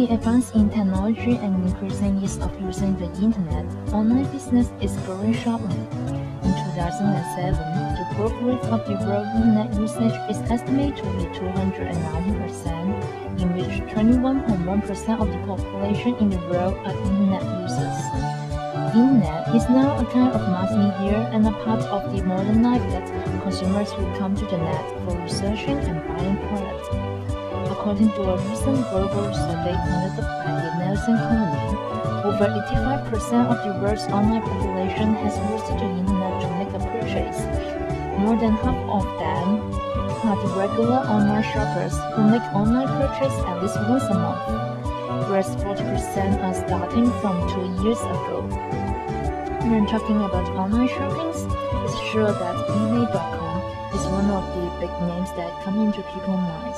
the advance in technology and increasing ease of using the internet, online business is growing sharply. In 2007, the growth rate of the world internet usage is estimated to be 290%, in which 21.1% of the population in the world are internet users. The internet is now a kind of mass media and a part of the modern life that consumers will come to the net for researching and buying products. According to a recent global survey conducted by the Nielsen Company, over 85% of the world's online population has used the internet to make a purchase. More than half of them are the regular online shoppers who make online purchases at least once a month, whereas 40% are starting from 2 years ago. When talking about online shopping, it's sure that eBay.com is one of the big names that come into people's minds.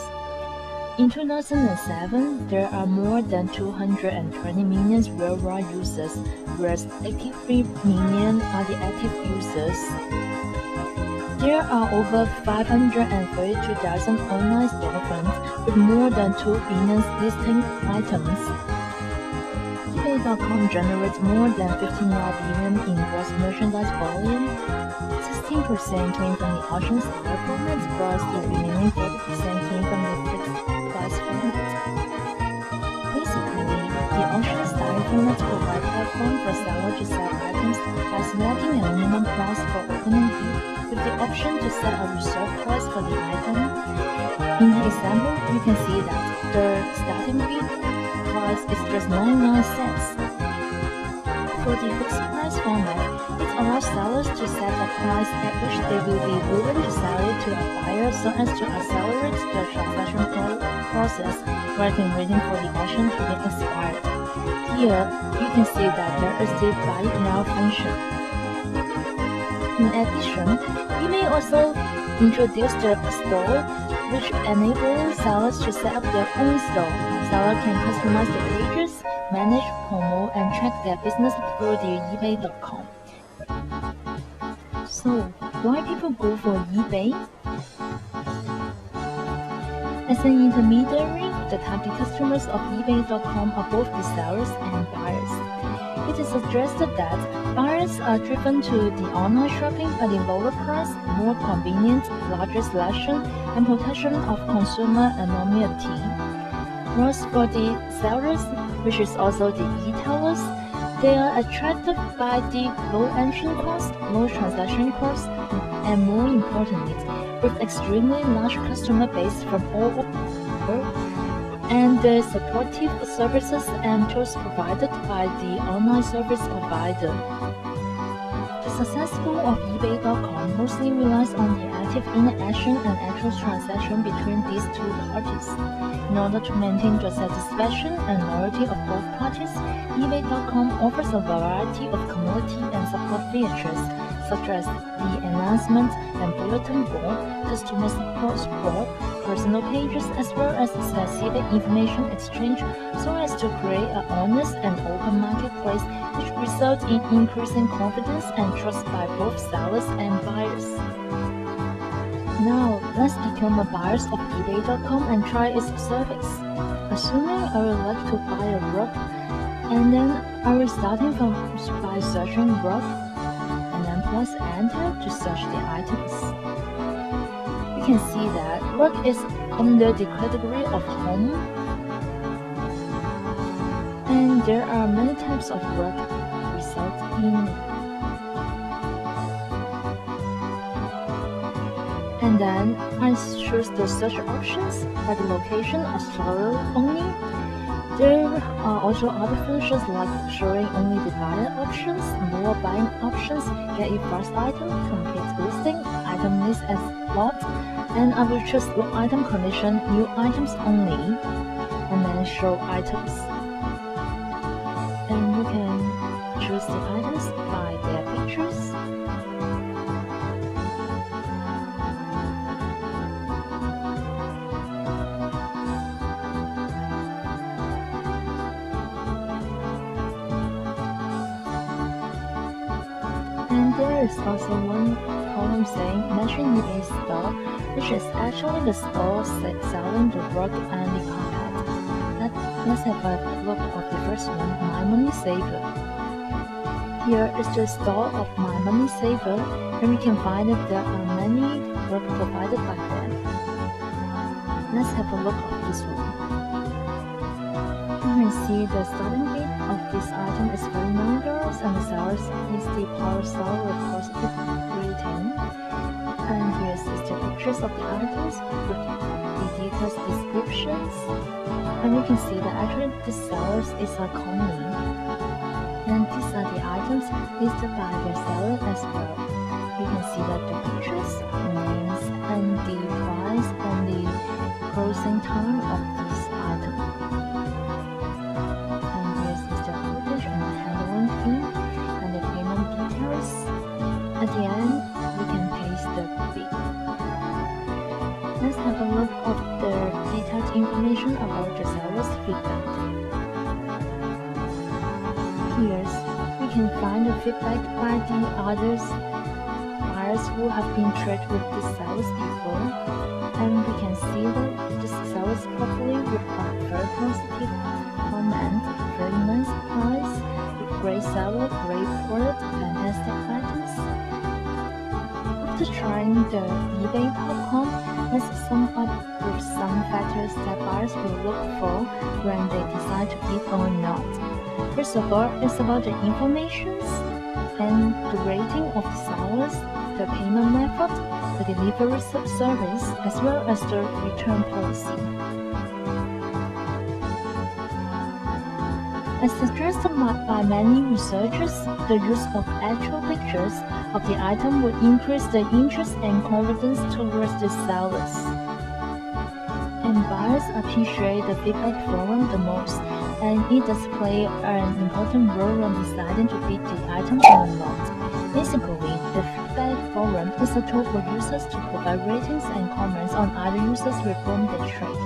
In 2007, there are more than 220 million worldwide users, whereas 83 million are the active users. There are over 532,000 online storefronts with more than 2 billion listing items. eBay.com generates more than 59 billion in gross merchandise volume. 16% came from the auction style format, whereas the remaining 40% came from the fixed price format. Basically, the auction style format provides a platform for sellers to sell items by selecting a minimum price for opening bid, with the option to set a reserve price for the item. In the example, you can see that the starting bid price is just 99 cents. For the fixed price format, it allows sellers to set a price at which they will be willing to sell it to a buyer so as to accelerate the transaction process rather than waiting for the auction to be expired. Here, you can see that there is the buy it now function. In addition, eBay also introduced the store, which enables sellers to set up their own store. Sellers can customize the pages, manage, promote, and track their business through the eBay.com. So, why people go for eBay? As an intermediary, the target customers of eBay.com are both the sellers and buyers. It is suggested that buyers are driven to the online shopping by the lower price, more convenient, larger selection, and protection of consumer anonymity. Whereas for the sellers, which is also the retailers, they are attracted by the low entry cost, low transaction cost, and more importantly, with extremely large customer base from all over the world, and the supportive services and tools provided by the online service provider. The success of eBay.com mostly relies on the active interaction and actual transaction between these two parties. In order to maintain the satisfaction and loyalty of both parties, eBay.com offers a variety of commodity and support features, such as the announcement and bulletin board, customer support board, personal pages, as well as specific information exchange, so as to create an honest and open marketplace, which results in increasing confidence and trust by both sellers and buyers. Now, let's become a buyer of eBay.com and try its service. Assuming I would like to buy a rug, and then I will starting from by searching rug, and then press enter to search the items. You can see that rug is under the category of home, and there are many types of rug result in. And then I choose the search options by the location or seller only. There are also other functions like showing only the buyer options, more buying options, get your first item, complete listing, item list as lot, and I will choose low item condition, new items only, and then show items. And you can choose the items by their pictures. And there is also one column saying mention eBay store, which is actually the store selling the rug and the carpet. Let's have a look at the first one, My Money Saver. Here is the store of My Money Saver, and we can find that there are many work provided by them. Let's have a look at this one. You can see the starting bid of this item is $49, and the sellers is the power store with positive rating. And here is the pictures of the items with the detailed descriptions. And we can see that actually the sellers is a company. And these are the items listed by the seller as well. You can see that the pictures, names, and the price and the closing time of this item. And here's the footage and the handling fee and the payment details. At the end, we can paste the bid. Let's have a look at the detailed information about the seller's feedback. Here, we can find the feedback by the others buyers who have been traded with the sellers before, and we can see that the sellers probably reply very positive comment, very nice price, great seller, great product, fantastic items. After trying the eBay.com, let's sum up with some factors that buyers will look for when they decide to bid or not. First of all, it's about the information and the rating of the sellers, the payment method, the delivery service, as well as the return policy. As suggested by many researchers, the use of actual pictures of the item will increase the interest and confidence towards the sellers. And buyers appreciate the feedback forum the most, and it does play an important role when deciding to bid the item or not. Basically, the feedback forum is a tool for users to provide ratings and comments on other users with whom they trade.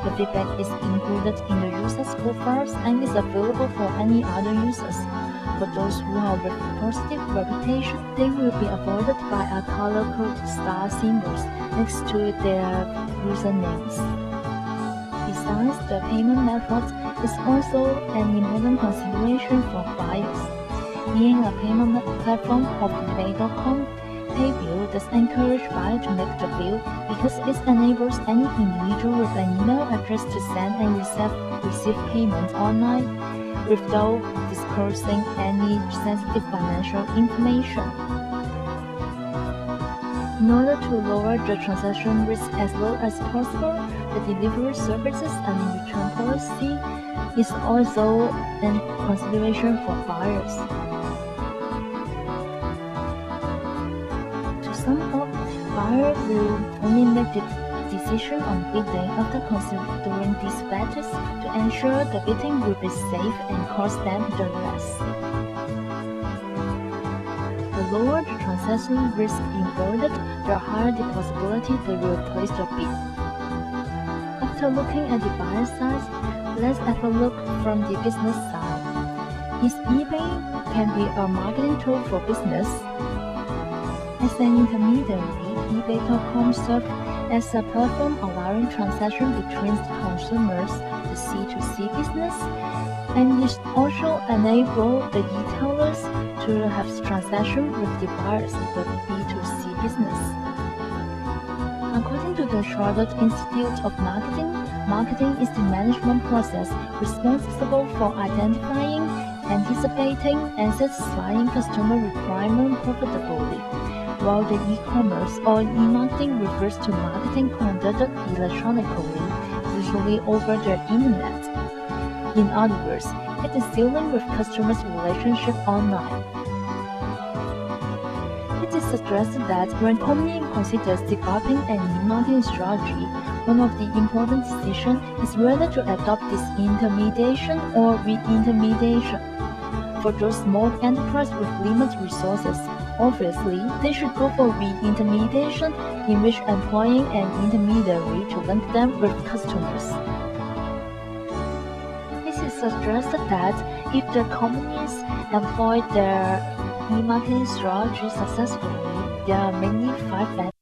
The feedback is included in the user's profiles and is available for any other users. For those who have a positive reputation, they will be avoided by a color-coded star symbols next to their usernames. Besides, the payment method is also an important consideration for buyers. Being a payment platform of eBay.com, PayBill does encourage buyers to make the bill because it enables any individual with an email address to send and receive payments online without disclosing any sensitive financial information. In order to lower the transaction risk as low as possible, the delivery services and return policy is also a consideration for buyers. To sum up, buyers will only make the decision on bidding after considering these factors to ensure the bidding will be safe and cost them the less. The lower the transaction risk involved, the higher the possibility they will place the bid. After looking at the buyer side, let's have a look from the business side. Is eBay can be a marketing tool for business? As an intermediary, eBay.com serves as a platform allowing transaction between consumers, the C2C business, and it also enables the retailers to have transaction with the buyers, the B2C business. According to the Chartered Institute of Marketing, marketing is the management process responsible for identifying, anticipating, and satisfying customer requirements profitably, while the e-commerce or e-marketing refers to marketing conducted electronically, usually over the internet. In other words, it is dealing with customers' relationship online. It is suggested that when a company considers developing an e-marketing strategy, one of the important decisions is whether to adopt disintermediation or re-intermediation. For those small enterprises with limited resources, obviously, they should go for re-intermediation, in which employing an intermediary to link them with customers. It is suggested that if the companies employ their e-marketing strategy successfully, there are mainly 5 benefits.